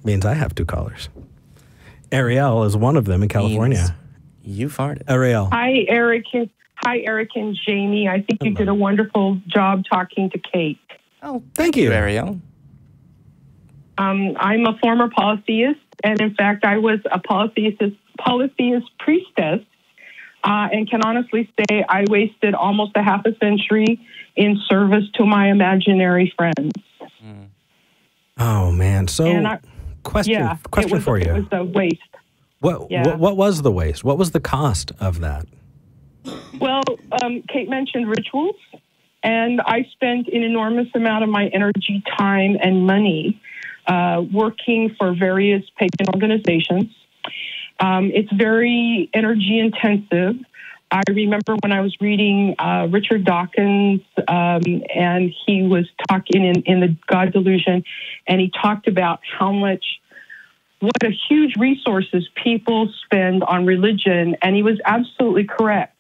Means I have 2 callers. Arielle is one of them in California. You farted. Arielle. Hi, Eric. Hi, Eric and Jamie. I think you did a wonderful job talking to Kate. Oh, thank you, Arielle. I'm a former polytheist, and in fact, I was a polytheist priestess, and can honestly say I wasted almost a half a century in service to my imaginary friends. Oh man! So, question for you. It was a waste. What was the waste? What was the cost of that? Well, Kate mentioned rituals, and I spent an enormous amount of my energy, time, and money working for various pagan organizations. It's very energy intensive. I remember when I was reading Richard Dawkins, and he was talking in the God Delusion, and he talked about what a huge resources people spend on religion, and he was absolutely correct.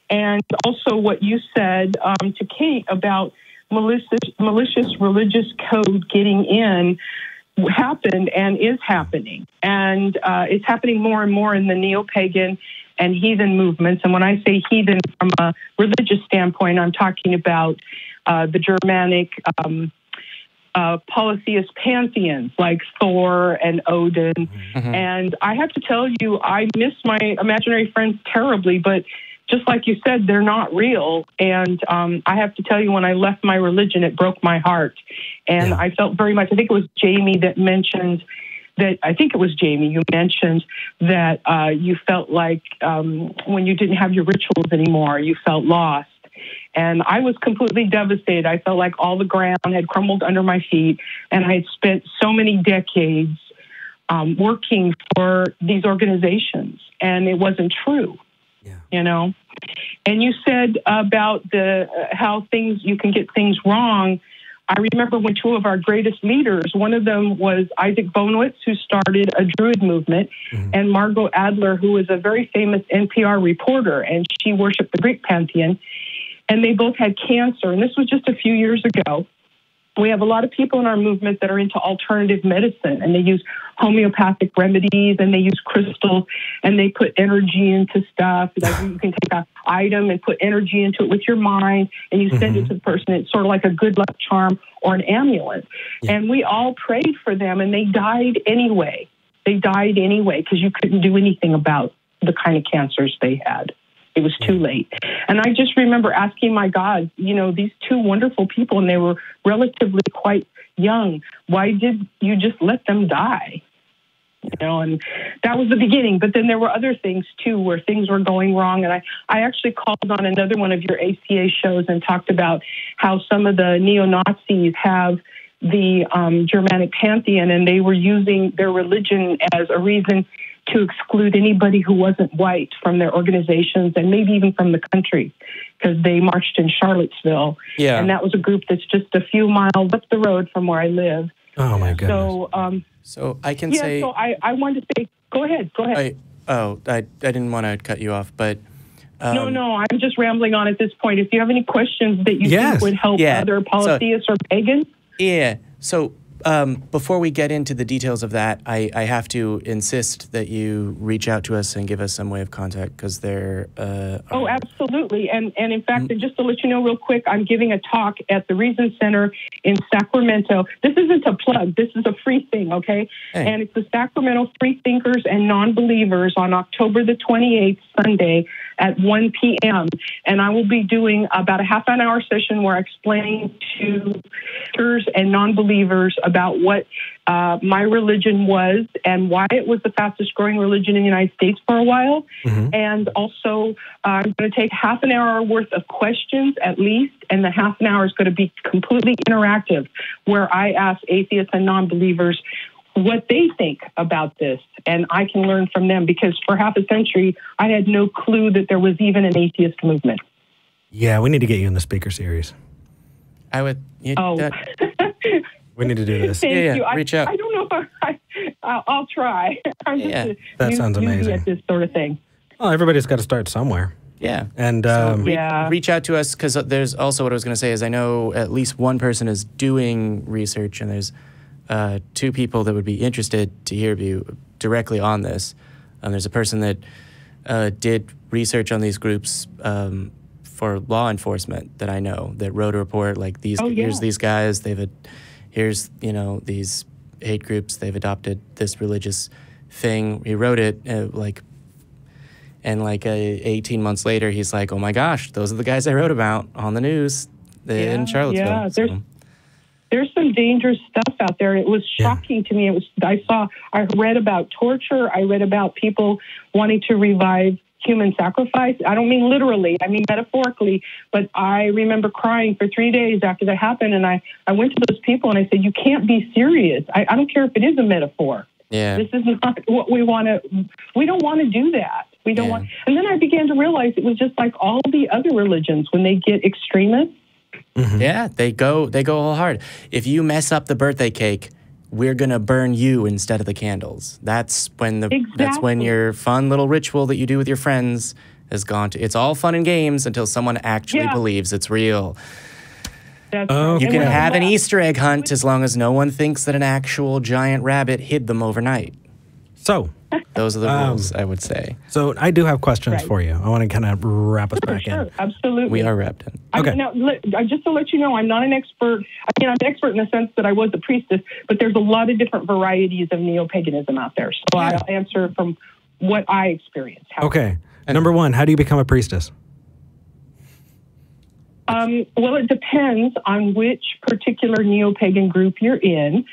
And also what you said to Kate about malicious religious code getting in happened and is happening. And it's happening more and more in the neo-pagan and heathen movements. And when I say heathen from a religious standpoint, I'm talking about the Germanic polytheist pantheons like Thor and Odin. Mm-hmm. And I have to tell you, I miss my imaginary friends terribly, but just like you said, they're not real. And I have to tell you, when I left my religion, it broke my heart. And I felt very much, I think it was Jamie that mentioned that, you mentioned that you felt like when you didn't have your rituals anymore, you felt lost. And I was completely devastated. I felt like all the ground had crumbled under my feet. And I had spent so many decades working for these organizations, and it wasn't true. You know, and you said about how you can get things wrong. I remember when 2 of our greatest leaders, one of them was Isaac Bonewitz, who started a Druid movement, and Margot Adler, who was a very famous NPR reporter, and she worshipped the Greek pantheon, and they both had cancer. And this was just a few years ago. We have a lot of people in our movement that are into alternative medicine, and they use homeopathic remedies, and they use crystals, and they put energy into stuff. Like you can take an item and put energy into it with your mind, and you send it to the person. It's sort of like a good luck charm or an amulet. Yeah. And we all prayed for them, and they died anyway. They died anyway because you couldn't do anything about the kind of cancers they had. It was too late. And I just remember asking my God, these 2 wonderful people, and they were relatively quite young, why did you just let them die? And that was the beginning. But then there were other things, too, where things were going wrong. And I actually called on another one of your ACA shows and talked about how some of the neo-Nazis have the Germanic pantheon, and they were using their religion as a reason to exclude anybody who wasn't white from their organizations and maybe even from the country, because they marched in Charlottesville. Yeah. And that was a group that's just a few miles up the road from where I live. Oh, my goodness. So I can say... So I wanted to say... Go ahead. I didn't want to cut you off, but... No, I'm just rambling on at this point. If you have any questions that you think would help other polytheists or pagans... Yeah, so... before we get into the details of that, I have to insist that you reach out to us and give us some way of contact, because they're... Oh, absolutely. And in fact, just to let you know real quick, I'm giving a talk at the Reason Center in Sacramento. This isn't a plug. This is a free thing, okay? Hey. And it's the Sacramento Free Thinkers and Non-Believers on October the 28th, Sunday, at 1 p.m. And I will be doing about a half-an-hour session where I explain to thinkers and non-believers about what my religion was and why it was the fastest growing religion in the United States for a while. And also, I'm going to take half an hour worth of questions at least, and the half an hour is going to be completely interactive, where I ask atheists and non-believers what they think about this, and I can learn from them, because for half a century, I had no clue that there was even an atheist movement. Yeah, we need to get you in the speaker series. I would... We need to do this. Thank you. Reach out. I don't know if I'll try. I'm just that sounds amazing. At this sort of thing. Well, everybody's got to start somewhere. Yeah. And reach out to us, because there's also what I was going to say is I know at least one person is doing research, and there's two people that would be interested to hear you directly on this. There's a person that did research on these groups for law enforcement that I know, that wrote a report like these. Here's these guys. Here's these hate groups. They've adopted this religious thing. He wrote it and 18 months later, he's like, "Oh my gosh, those are the guys I wrote about on the news in Charlottesville." Yeah, there's some dangerous stuff out there. It was shocking to me. I read about torture. I read about people wanting to revive human sacrifice. I don't mean literally, I mean metaphorically, but I remember crying for 3 days after that happened, and I went to those people and I said, "You can't be serious. I don't care if it is a metaphor. Yeah. This is not what we want to, we don't want to do that. We don't want." And then I began to realize it was just like all the other religions when they get extremist. Mm-hmm. Yeah, they go all hard. If you mess up the birthday cake, we're gonna burn you instead of the candles. That's when that's when your fun little ritual that you do with your friends has gone to. It's all fun and games until someone actually believes it's real. You can have an Easter egg hunt as long as no one thinks that an actual giant rabbit hid them overnight. So those are the rules, I would say. So I do have questions for you. I want to kind of wrap us back in. Absolutely. We are wrapped in. Okay. Now, just to let you know, I'm not an expert. I mean, I'm an expert in the sense that I was a priestess, but there's a lot of different varieties of neo-paganism out there. So I'll answer from what I experienced. Okay. Number one, how do you become a priestess? Well, it depends on which particular neo-pagan group you're in.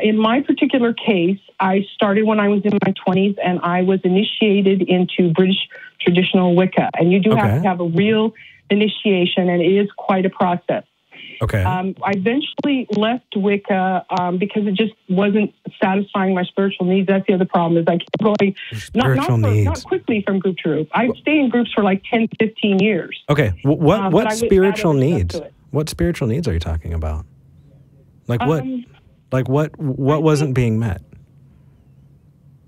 In my particular case, I started when I was in my 20s, and I was initiated into British traditional Wicca. And you do have to have a real initiation, and it is quite a process. Okay. I eventually left Wicca because it just wasn't satisfying my spiritual needs. That's the other problem, is I kept going not quickly from group to group. I stay in groups for like 10, 15 years. Okay. What spiritual needs? What spiritual needs are you talking about? Like what wasn't being met?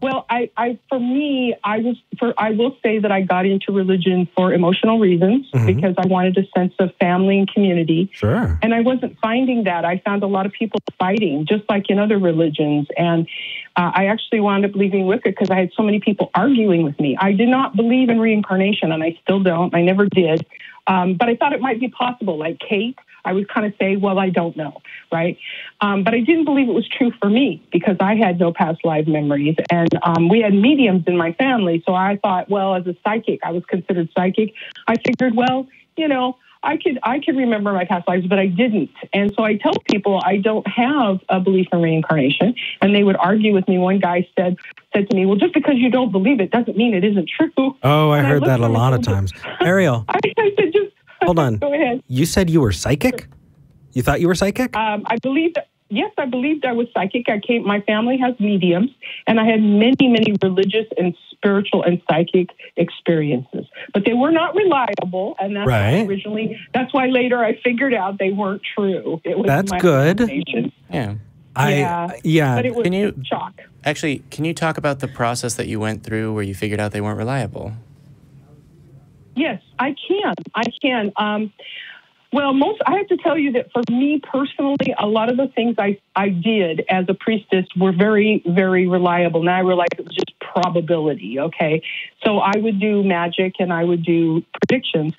Well, I will say that I got into religion for emotional reasons because I wanted a sense of family and community. Sure. And I wasn't finding that. I found a lot of people fighting, just like in other religions. And I actually wound up leaving Wicca because I had so many people arguing with me. I did not believe in reincarnation, and I still don't. I never did. But I thought it might be possible. Like Kate, I would kind of say, well, I don't know, right? But I didn't believe it was true for me because I had no past life memories. And we had mediums in my family. So I thought, well, as a psychic, I was considered psychic. I figured, well, I could remember my past lives, but I didn't. And so I tell people I don't have a belief in reincarnation. And they would argue with me. One guy said to me, well, just because you don't believe it doesn't mean it isn't true. Oh, I heard that a lot of times. Arielle. I said, hold on. Go ahead. You said you were psychic? You thought you were psychic? I believed I was psychic. My family has mediums, and I had many, many religious and spiritual and psychic experiences. But they were not reliable, and that's why later I figured out they weren't true. That's good. Yeah. But it was shock. Actually, can you talk about the process that you went through where you figured out they weren't reliable? Yes, I can. Well, I have to tell you that for me personally, a lot of the things I did as a priestess were very, very reliable. Now I realize it was just probability, okay? So I would do magic and I would do predictions.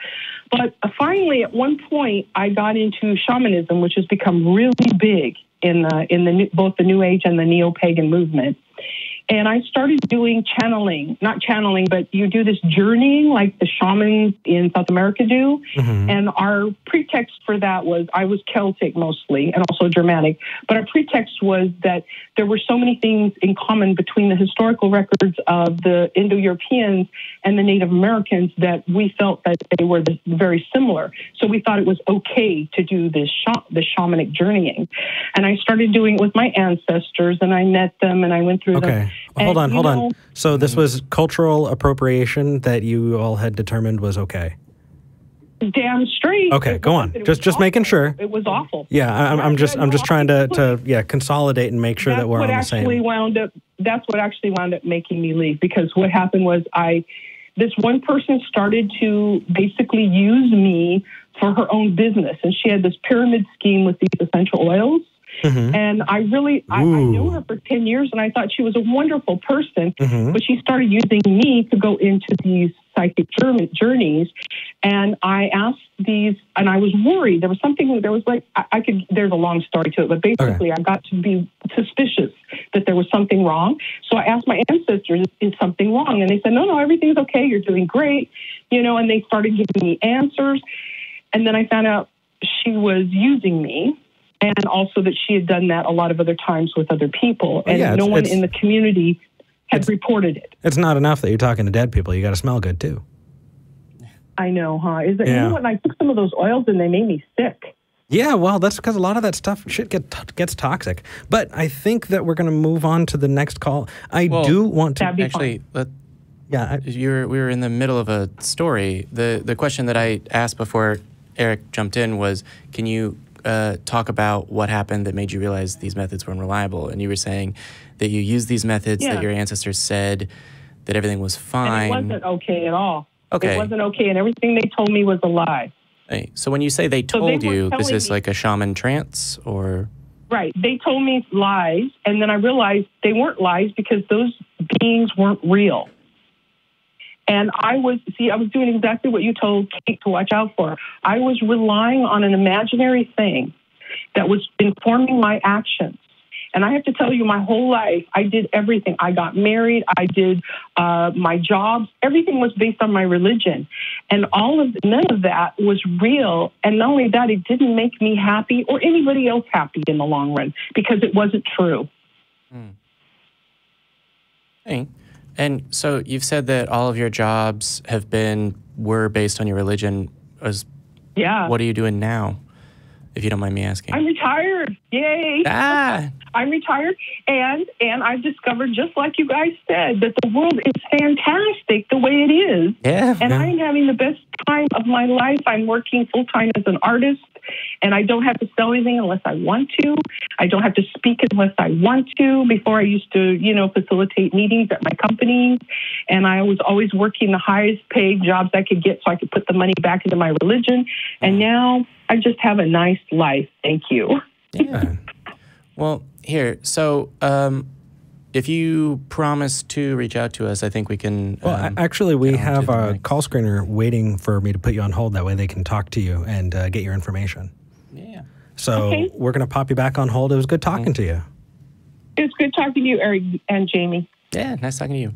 But finally, at one point, I got into shamanism, which has become really big in both the New Age and the neo-pagan movement. And I started doing not channeling, but you do this journeying like the shamans in South America do. And our pretext for that was, I was Celtic mostly and also Germanic, but our pretext was that there were so many things in common between the historical records of the Indo-Europeans and the Native Americans that we felt that they were very similar. So we thought it was okay to do the shamanic journeying. And I started doing it with my ancestors, and I met them, and I went through them. Hold on. So this was cultural appropriation that you all had determined was okay? Damn straight. Okay, go on. Just making sure. It was awful. Yeah, I'm just trying to consolidate and make sure that we're on the same. That's what actually wound up making me leave, because what happened was this one person started to basically use me for her own business, and she had this pyramid scheme with these essential oils. And I knew her for 10 years, and I thought she was a wonderful person. But she started using me to go into these psychic journeys. And I asked these, and I was worried. There was something, there was like, there's a long story to it, but basically I got to be suspicious that there was something wrong. So I asked my ancestors, is something wrong? And they said, no, everything's okay. You're doing great. And they started giving me answers. And then I found out she was using me, and also that she had done that a lot of other times with other people. And no one in the community had reported it. It's not enough that you're talking to dead people. You got to smell good, too. I know, huh? You know what? I took some of those oils, and they made me sick. Yeah, well, that's because a lot of that shit gets toxic. But I think that we're going to move on to the next call. I do want to... Actually, we were in the middle of a story. The question that I asked before Eric jumped in was, can you talk about what happened that made you realize these methods were unreliable? And you were saying that you used these methods, that your ancestors said that everything was fine. And it wasn't okay at all. Okay. It wasn't okay, and everything they told me was a lie. Hey, so when you say they told you, is this like a shaman trance, or? Right. They told me lies, and then I realized they weren't lies because those beings weren't real. And I was doing exactly what you told Kate to watch out for. I was relying on an imaginary thing that was informing my actions. And I have to tell you, my whole life, I did everything. I got married. I did my jobs. Everything was based on my religion. And none of that was real. And not only that, it didn't make me happy or anybody else happy in the long run because it wasn't true. Hey. And so you've said that all of your jobs were based on your religion. Yeah. What are you doing now, if you don't mind me asking? I'm retired. Yay. Ah. I'm retired, and I've discovered, just like you guys said, that the world is fantastic the way it is. Yeah. And I'm having the best time of my life. I'm working full-time as an artist, and I don't have to sell anything unless I want to. I don't have to speak unless I want to. Before, I used to, facilitate meetings at my companies, and I was always working the highest paid jobs I could get so I could put the money back into my religion. And now I just have a nice life. Thank you. Yeah. Well, here, so if you promise to reach out to us, I think we can... Well, actually, we have a call screener waiting for me to put you on hold. That way they can talk to you and get your information. Yeah. So we're going to pop you back on hold. It was good talking to you. It was good talking to you, Eric and Jamie. Yeah, nice talking to you.